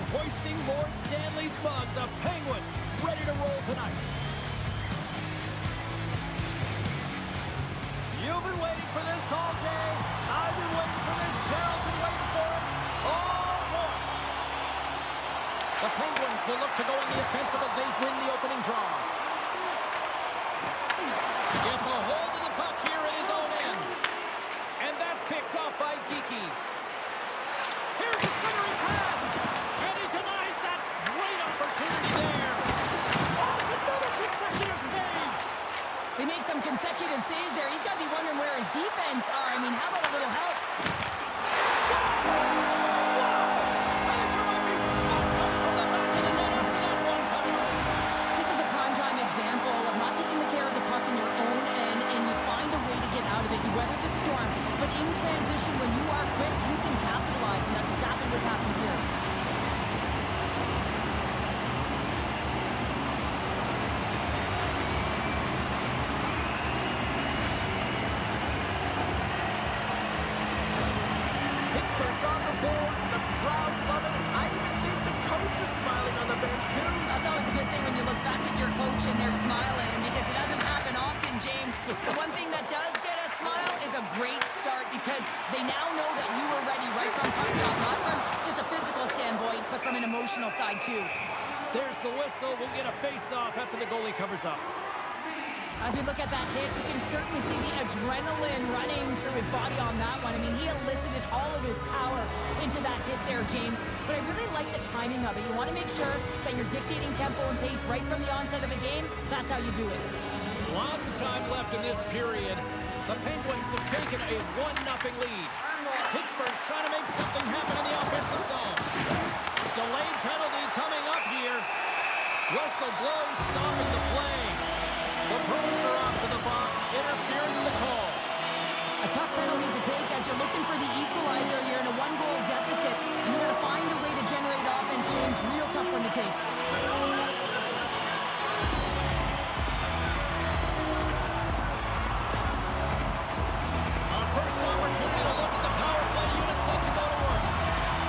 Hoisting Lord Stanley's mug, the Penguins ready to roll tonight. You've been waiting for this all day. I've been waiting for this. Cheryl's been waiting for it all morning. The Penguins will look to go on the offensive as they win the opening draw. Gets a hold of the puck here at his own end. And that's picked up by Geekie. Here's a centering pass. And he denies that great opportunity there. Oh, it's another consecutive save. They make some consecutive saves there. He's got to be wondering where his defense are. I mean, how about a little help? This is a prime-time example of not taking the care of the puck in your own end, and you find a way to get out of it. You weather the storm. But in transition, when you are quick, you can capitalize, and that's exactly what's happened here. Pittsburgh's on the board. The crowd's loving it. I even think the coach is smiling on the bench, too. That's always a good thing when you look back at your coach and they're smiling, because it doesn't happen often, James. The one thing that does get a smile is a great start, because they now know that you were ready right from puck drop, not from just a physical standpoint, but from an emotional side, too. There's the whistle. We'll get a face-off after the goalie covers up. As we look at that hit, you can certainly see the adrenaline running through his body on that one. I mean, he elicited all of his power into that hit there, James. But I really like the timing of it. You want to make sure that you're dictating tempo and pace right from the onset of a game. That's how you do it. Lots of time left in this period. The Penguins have taken a 1-0 lead. Pittsburgh's trying to make something happen in the offensive zone. Delayed penalty coming up here. Whistle blows, stopping the play. The Bruins are off to the box. Interference the call. A tough penalty to take as you're looking for the equalizer. You're in a one-goal deficit, and you're going to find a way to generate offense, James. Real tough one to take. A first opportunity to look at the power play unit set to go to work.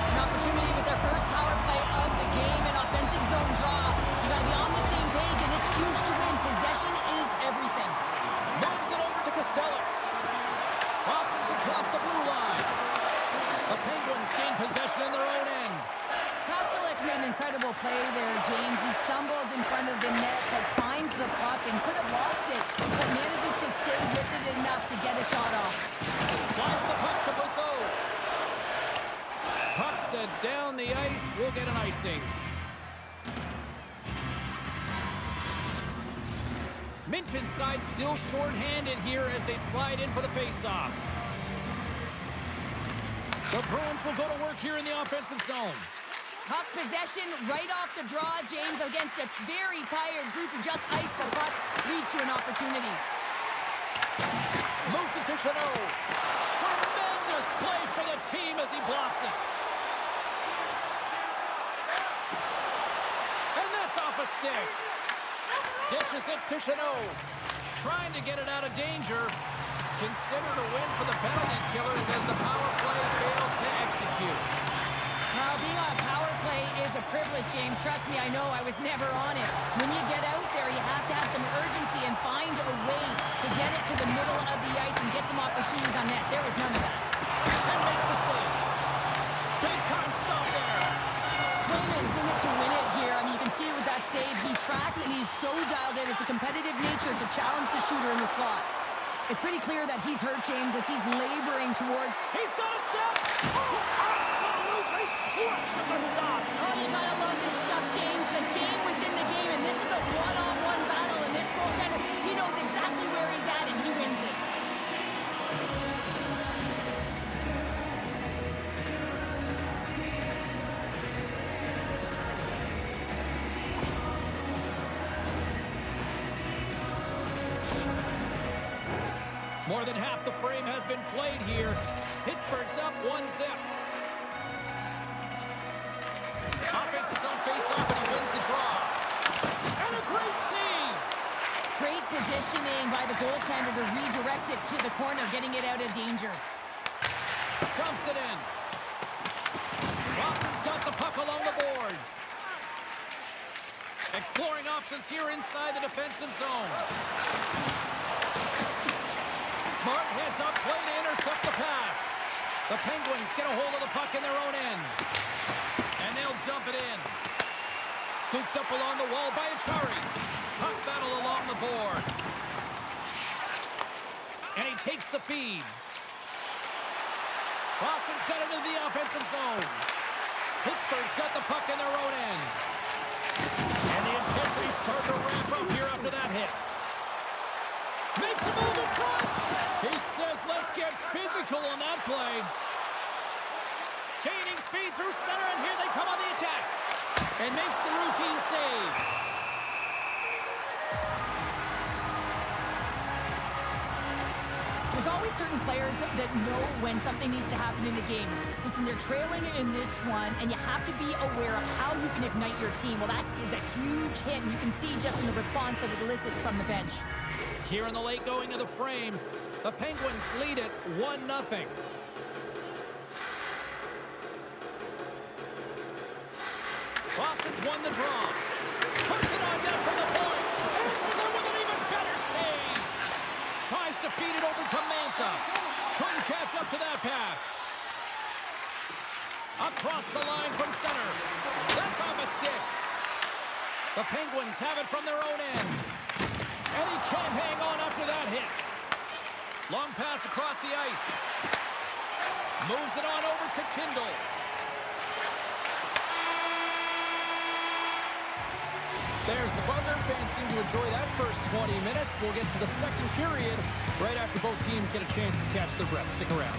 An opportunity with their first power play of the game, an offensive zone draw. You got to be on the same page, and it's huge to win. Possession is everything. Moves it over to Costello. Boston's across the blue line. The Penguins gain possession in their own end. Costello made an incredible play there, James. He stumbles in front of the net, but finds the puck and could have lost it, but manages to stay with it enough to get a shot off. Slides the puck to Brazeau. Puck set down the ice. We'll get an icing. Minton's side still short-handed here as they slide in for the face-off. The Bruins will go to work here in the offensive zone. Puck possession right off the draw, James, against a very tired group who just iced the puck, leads to an opportunity. Moves it to Chanot. Tremendous play for the team as he blocks it. And that's off a stick. Dishes it to Chanot. Trying to get it out of danger. Considered a win for the penalty killers as the power play fails to execute. Now, being on a power play is a privilege, James. Trust me, I know. I was never on it. When you get out there, you have to have some urgency and find a way to get it to the middle of the ice and get some opportunities on net. There was none of that. And makes the save. Big time stop there. Swayman's in it to win it here. I mean, you can see it with that save. He tracks, and he's so dialed in. It's a competitive nature to challenge the shooter in the slot. It's pretty clear that he's hurt, James, as he's laboring towards... He's got a step. Oh, absolutely clutch at the stop. Oh, you gotta love this stuff, James. The game within the game, and this is a one-on-one battle, and this goaltender, he knows exactly where he's at, and he wins it. More than half the frame has been played here. Pittsburgh's up 1-0. Offensive zone face-off, and he wins the draw. And a great save! Great positioning by the goaltender to redirect it to the corner, getting it out of danger. Dumps it in. Boston's got the puck along the boards. Exploring options here inside the defensive zone. Smart heads up play to intercept the pass. The Penguins get a hold of the puck in their own end. And they'll dump it in. Scooped up along the wall by Achari. Puck battle along the boards. And he takes the feed. Boston's got it into the offensive zone. Pittsburgh's got the puck in their own end. And the intensity starting to ramp up here after that hit. Makes a move in front. He says, let's get physical on that play. Gaining speed through center, and here they come on the attack. And makes the routine save. There's always certain players that know when something needs to happen in a game. Listen, they're trailing in this one, and you have to be aware of how you can ignite your team. Well, that is a huge hit, and you can see just in the response that it elicits from the bench. Here in the late going of the frame, the Penguins lead it 1-0. Boston's won the draw. Puts it on net from the point. Answers it with an even better save. Tries to feed it over to Mantha. Couldn't catch up to that pass. Across the line from center. That's off a stick. The Penguins have it from their own end. And he can't hang on after that hit. Long pass across the ice. Moves it on over to Kindle. There's the buzzer. Fans seem to enjoy that first 20 minutes. We'll get to the second period right after both teams get a chance to catch their breath. Stick around.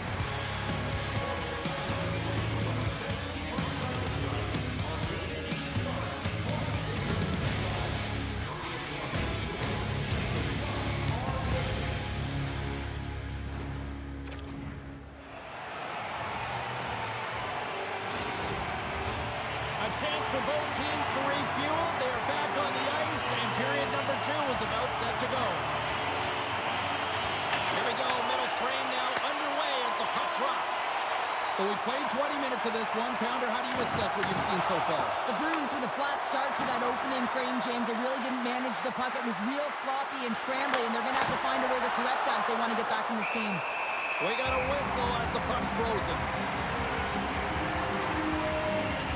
Chance for both teams to refuel. They're back on the ice, and period number 2 is about set to go. Here we go, middle frame now underway as the puck drops. So we played 20 minutes of this one. Pounder, how do you assess what you've seen so far? The Bruins with a flat start to that opening frame, James. They really didn't manage the puck. It was real sloppy and scrambly, and they're going to have to find a way to correct that if they want to get back in this game. We got a whistle as the puck's frozen.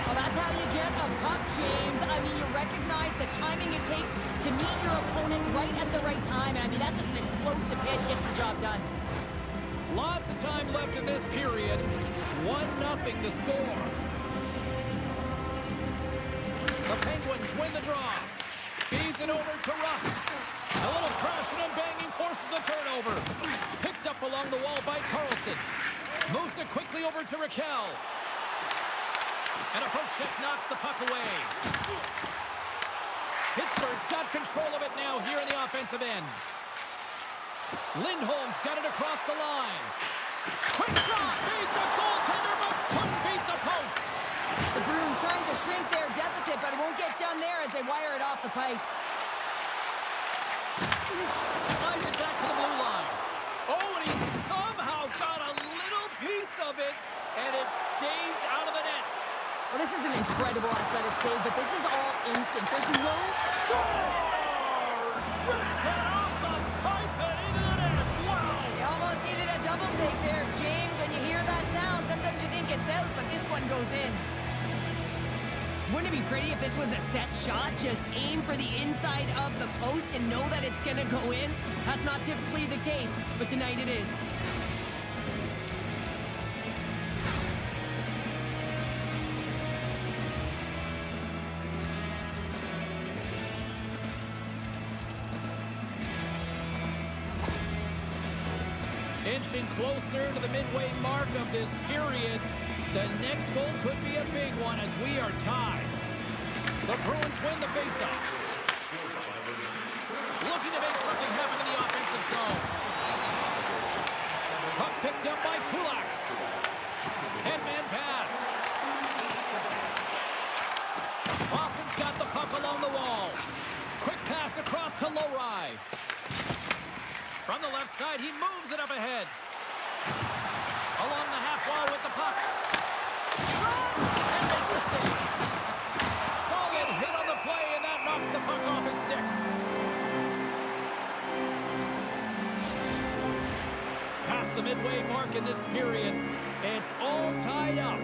Well, that's how you get a puck, James. I mean, you recognize the timing it takes to meet your opponent right at the right time. I mean, that's just an explosive hit, gets the job done. Lots of time left in this period. 1-0 to score. The Penguins win the draw. Feeds it over to Rust. A little crashing and banging forces the turnover. Picked up along the wall by Carlson. Moves it quickly over to Raquel. And a poke check knocks the puck away. Pittsburgh's got control of it now here in the offensive end. Lindholm's got it across the line. Quick shot! Beat the goaltender, but couldn't beat the post. The Bruins trying to shrink their deficit, but it won't get done there as they wire it off the pipe. Slides it back to the blue line. Oh, and he somehow got a little piece of it, and it stays out of the net. Well, this is an incredible athletic save, but this is all instant. There's no... Scores! Rips it off the pipe and into the net. Wow! You almost needed a double take there, James. When you hear that sound, sometimes you think it's out, but this one goes in. Wouldn't it be pretty if this was a set shot? Just aim for the inside of the post and know that it's going to go in? That's not typically the case, but tonight it is. Inching closer to the midway mark of this period. The next goal could be a big one as we are tied. The Bruins win the faceoff. Looking to make something happen in the offensive zone. Puck picked up by Kulak. Headman pass. Boston's got the puck along the wall. Quick pass across to Lowry. From the left side, he moves it up ahead. Along the half wall with the puck. And makes the save. Solid hit on the play, and that knocks the midway mark in this period. It's all tied up.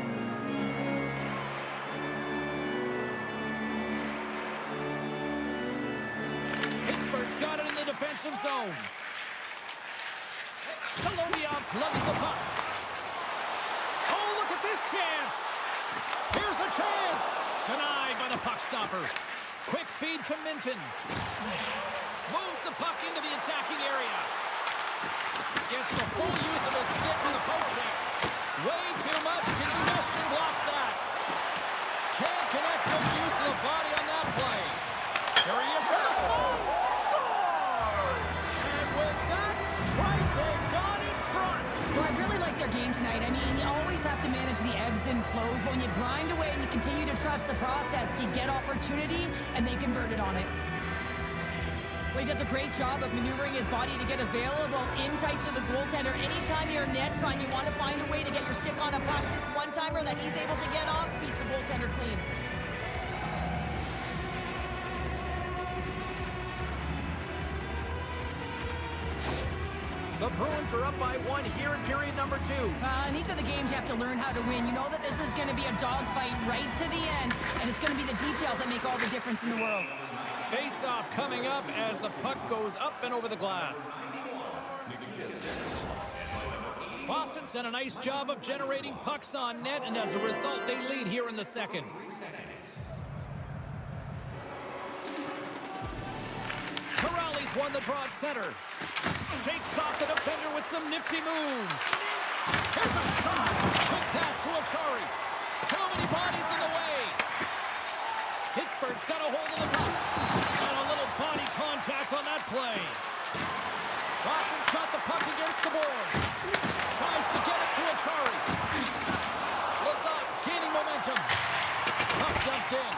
Pittsburgh's got it in the defensive zone. Solovyov's lugging the puck. Oh, look at this chance. Here's a chance. Denied by the puck stopper. Quick feed to Minton. Moves the puck into the attacking area. Gets the full use of his stick with a poke check. Way too much congestion blocks that. Can't connect with use of the body on that play. Here he is for the slot. Scores! And with that strike, they've gone in front. Well, I really like their game tonight. I mean, you always have to manage the ebbs and flows, but when you grind away and you continue to trust the process, you get opportunity, and they converted on it. Well, he does a great job of maneuvering his body to get available in tight to the goaltender. Anytime you're net front, you want to find a way to get your stick on a puck. This one-timer that he's able to get off beats the goaltender clean. The Bruins are up by 1 here in period number 2. And these are the games you have to learn how to win. You know that this is going to be a dogfight right to the end, and it's going to be the details that make all the difference in the world. Face-off coming up as the puck goes up and over the glass. Boston's done a nice job of generating pucks on net, and as a result, they lead here in the second. Corrales won the draw at center. Shakes off the defender with some nifty moves. Here's a shot. Quick pass to Achari. Too many bodies in the way. Pittsburgh's got a hold of the puck. And a little body contact on that play. Boston's got the puck against the boards. Tries to get it to Achari. Lazat's gaining momentum. Puck dumped in.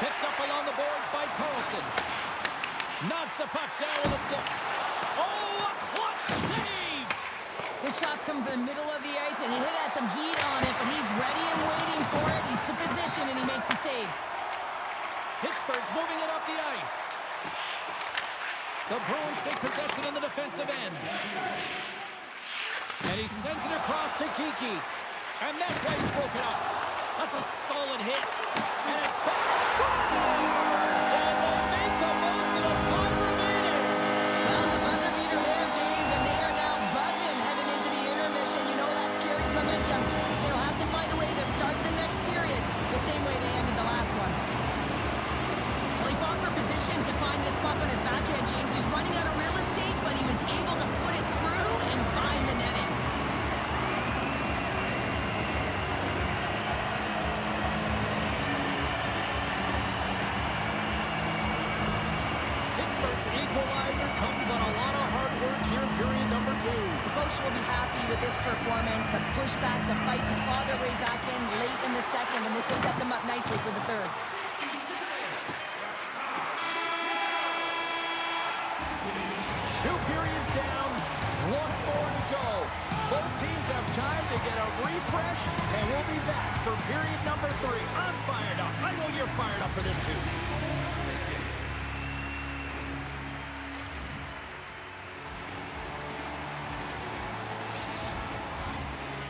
Picked up along the boards by Carlson. Knocks the puck down with a stick. Oh, a clutch save! This shot's coming from the middle of the ice, and it has some heat on it, but he's ready and waiting for it. He's to position, and he makes the save. Pittsburgh's moving it up the ice. The Bruins take possession in the defensive end. And he sends it across to Kiki. And that play's broken up. That's a solid hit. And it scores! And they make the most of the time remaining. Well, it's a buzzer beater there, James, and they are now buzzing heading into the intermission. You know that's carried momentum. They'll have to find a way to start the next period the same way they ended the last one. Well, he fought for position to find this puck on his backhand, James. He's running out of real estate, but he was able to put it through and find the netting. Pittsburgh's equalizer comes on a lot of hard work here in period number 2. The coach will be happy with this performance, the pushback, the fight to claw their way back in late in the second, and this will set them up nicely for the third. Two periods down, one more to go. Both teams have time to get a refresh, and we'll be back for period number 3. I'm fired up. I know you're fired up for this too.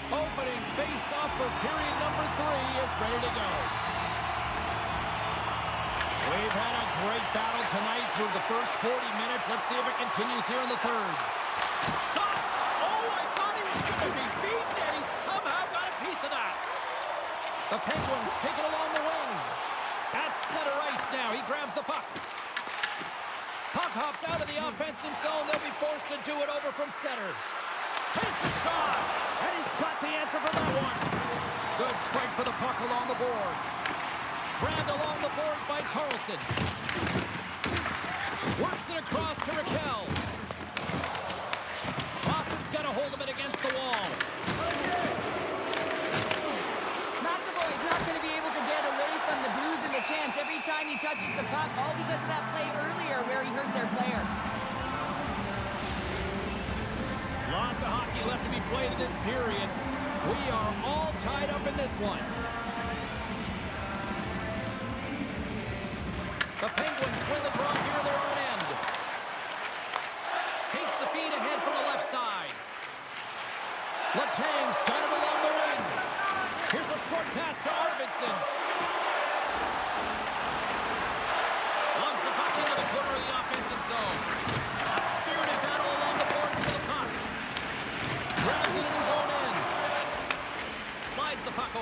Opening face-off for period number 3 is ready to go. We've had a great battle tonight through the first 40 minutes. Let's see if it continues here in the third. Shot! Oh, I thought he was going to be beaten, and he somehow got a piece of that. The Penguins take it along the wing. At center ice now. He grabs the puck. Puck hops out of the offensive zone. They'll be forced to do it over from center. Takes a shot, and he's got the answer for that one. Good fight for the puck along the boards. Grabbed along the boards by Carlson. Works it across to Raquel. Boston's got a hold of it against the wall. McAvoy's not going to be able to get away from the booze and the chance every time he touches the puck, all because of that play earlier where he hurt their player. Lots of hockey left to be played in this period. We are all tied up in this one. The Penguins win the draw here in their own end. Takes the feed ahead from the left side.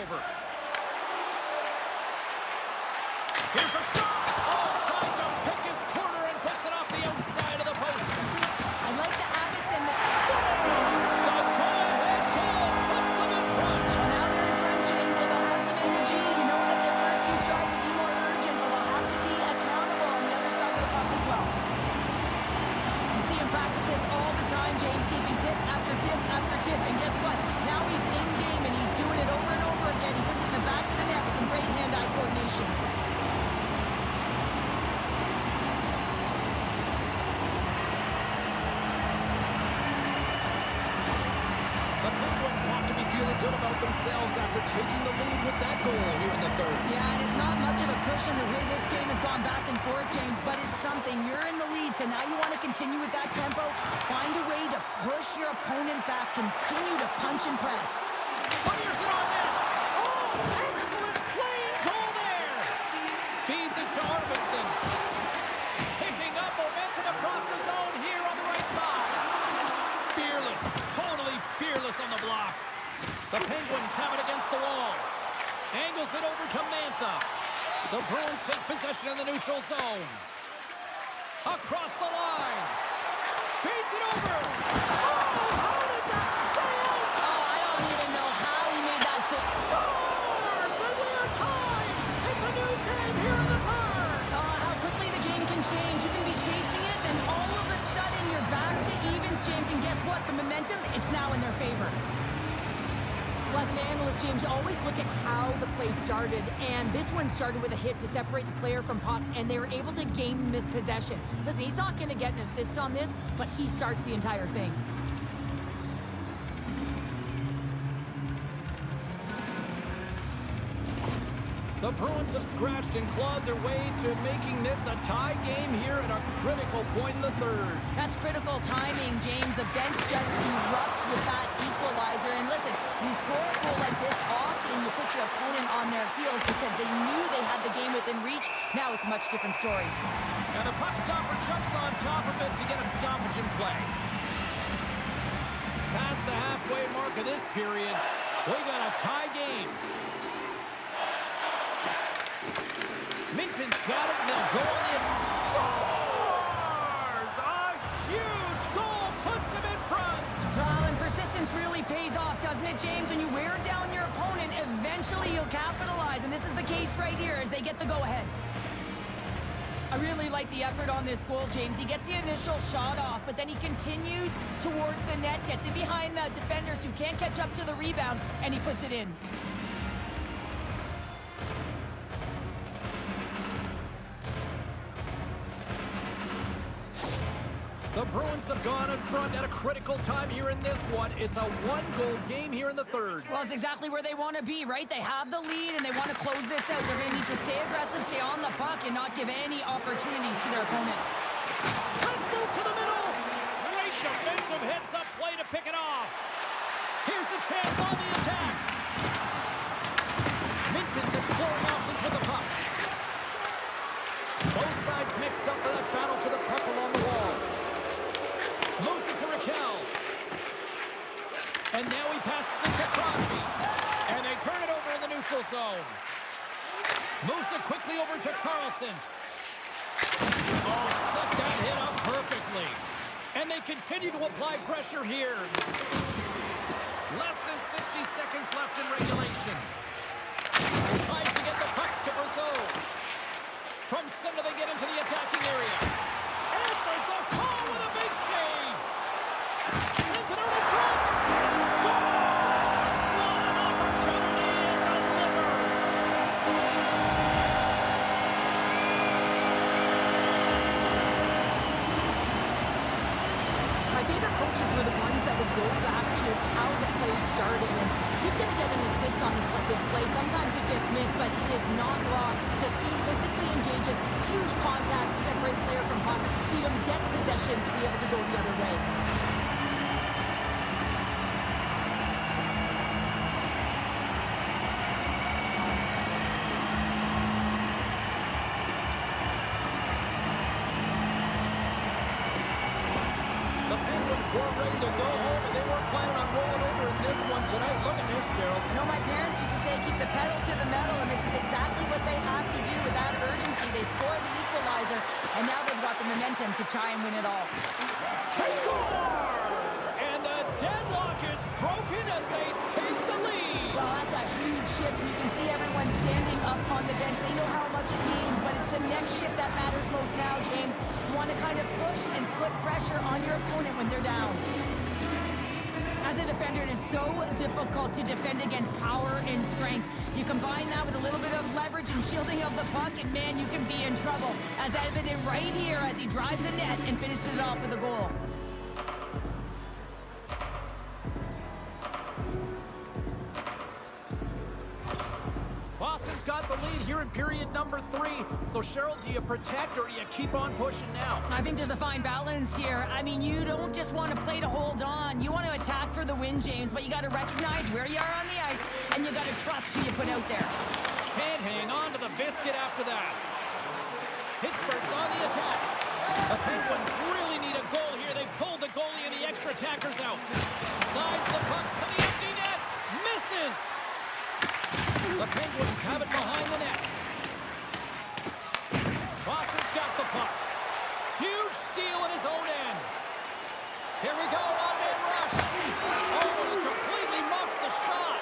favor. Here's a shot. Oh, trying to pick his corner and puts it off the outside of the post. I like the habits and the Scores the go-ahead goal. Puts them in front. Well, now they're in front, James, so they'll have some energy. You know that their first few strides will be more urgent, but they'll have to be accountable on the other side of the puck as well. You see him practice this all the time, James, taking tip after tip after tip, and guess what? Now he's in game and he's doing it over and over again. He puts it in the back of the net with some great hand-eye coordination. The Penguins have to be feeling good about themselves after taking the lead with that goal here in the third. Yeah, and it's not much of a cushion the way this game has gone back and forth, James, but it's something. You're in the lead, so now you want to continue with that tempo. Find a way to push your opponent back. Continue to punch and press. Fires it on net. Oh, excellent play and goal there. Feeds it to Arvidsson. Picking up momentum across the zone here on the right side. Fearless, totally fearless on the block. The Penguins have it against the wall. Angles it over to Mantha. The Bruins take possession in the neutral zone. Across the line. Feeds it over. Oh, how did that stay out? Oh, I don't even know how he made that save. Scores! And we are tied! It's a new game here in the third! Oh, how quickly the game can change. You can be chasing it, then all of a sudden you're back to evens, James, and guess what? The momentum, it's now in their favor. Well, as an analyst, James, you always look at how the play started, and this one started with a hit to separate the player from puck, and they were able to gain this possession. Listen, he's not going to get an assist on this, but he starts the entire thing. The Bruins have scratched and clawed their way to making this a tie game here at a critical point in the third. That's critical timing, James. The bench just erupts with that equalizer. And listen, you score a goal like this often, you put your opponent on their heels because they knew they had the game within reach. Now it's a much different story. And the puck stopper jumps on top of it to get a stoppage in play. Past the halfway mark of this period, we got a tie game. Minton's got it, and they'll go on the scores! A huge goal puts them in front! Well, and persistence really pays off, doesn't it, James? When you wear down your opponent, eventually you'll capitalize, and this is the case right here as they get the go-ahead. I really like the effort on this goal, James. He gets the initial shot off, but then he continues towards the net, gets it behind the defenders who can't catch up to the rebound, and he puts it in. The Bruins have gone in front at a critical time here in this one. It's a one-goal game here in the third. Well, it's exactly where they want to be, right? They have the lead, and they want to close this out. They're going to need to stay aggressive, stay on the puck, and not give any opportunities to their opponent. Let's move to the middle. Great defensive heads-up play to pick it off. Here's the chance on the attack. Minton's exploring options with the puck. Both sides mixed up for that battle for the puck along the wall. Moves it to Raquel. And now he passes it to Crosby. And they turn it over in the neutral zone. Moves it quickly over to Carlson. Oh, set that hit up perfectly. And they continue to apply pressure here. Less than 60 seconds left in regulation. Tries to get the puck to Brazeau. From center they get into the attacking area. Answers the call with a big save. Sends it out in front. Scores! What an opportunity and delivers. My favorite coaches were the ones that would go back to how the play started. And he's going to get an assist on this play. Sometimes it gets missed, but he is not lost because he physically engages huge contact to separate player from puck. See him get possession to be able to go the other way. The Penguins were ready to go home, and they weren't planning on rolling over in this one tonight. Look at this, Cheryl. I know my parents used to say keep the pedal to the metal, and this is exactly what they have to do with that urgency. They scored the equalizer, and now they've got the momentum to try and win it all. They score! And the deadlock is broken as they take the lead. Well, that's a huge shift. You can see everyone standing up on the bench. They know how much it means, but it's the next shift that matters most now, James. You want to kind of push and put pressure on your opponent when they're down. As a defender, it is so difficult to defend against power and strength. You combine that with a little bit of leverage and shielding of the puck, and man, you can be in trouble. As evident right here as he drives the net and finishes it off with a goal. Boston's got the lead here in period number 3. So, Cheryl, do you protect or do you keep on pushing now? I think there's a fine balance here. I mean, you don't just want to play to hold on. You want to attack for the win, James, but you got to recognize where you are on the ice, and you got to trust who you put out there. Can't hang on to the biscuit after that. Pittsburgh's on the attack. The Penguins really need a goal here. They pulled the goalie and the extra attackers out. Slides the puck to the empty net. Misses. The Penguins have it behind the net. Boston's got the puck. Huge steal in his own end. Here we go, one-man rush. Oh, he completely muffs the shot.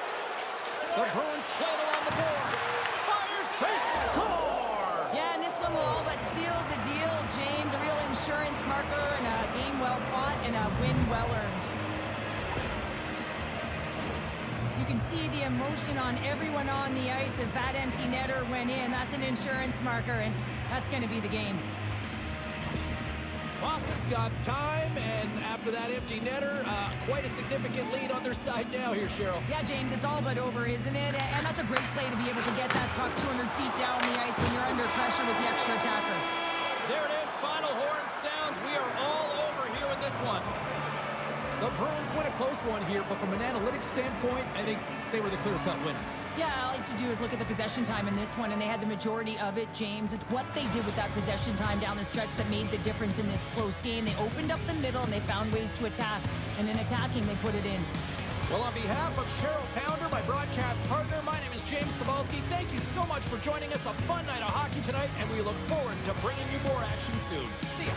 The Bruins played along the boards. Fires, they score! Yeah, and this one will all but seal the deal, James. A real insurance marker and a game well fought and a win well earned. You can see the emotion on everyone on the ice as that empty netter went in. That's an insurance marker, and that's going to be the game. Boston's got time, and after that empty netter, quite a significant lead on their side now here, Cheryl. Yeah, James, it's all but over, isn't it? And that's a great play to be able to get that puck 200 feet down the ice when you're under pressure with the extra attacker. There it is, final horn sounds. We are all over here in this one. The Bruins win a close one here, but from an analytics standpoint, I think they were the clear-cut winners. Yeah, I like to do is look at the possession time in this one, and they had the majority of it, James. It's what they did with that possession time down the stretch that made the difference in this close game. They opened up the middle, and they found ways to attack, and in attacking, they put it in. Well, on behalf of Cheryl Pounder, my broadcast partner, my name is James Cebulski. Thank you so much for joining us. A fun night of hockey tonight, and we look forward to bringing you more action soon. See ya.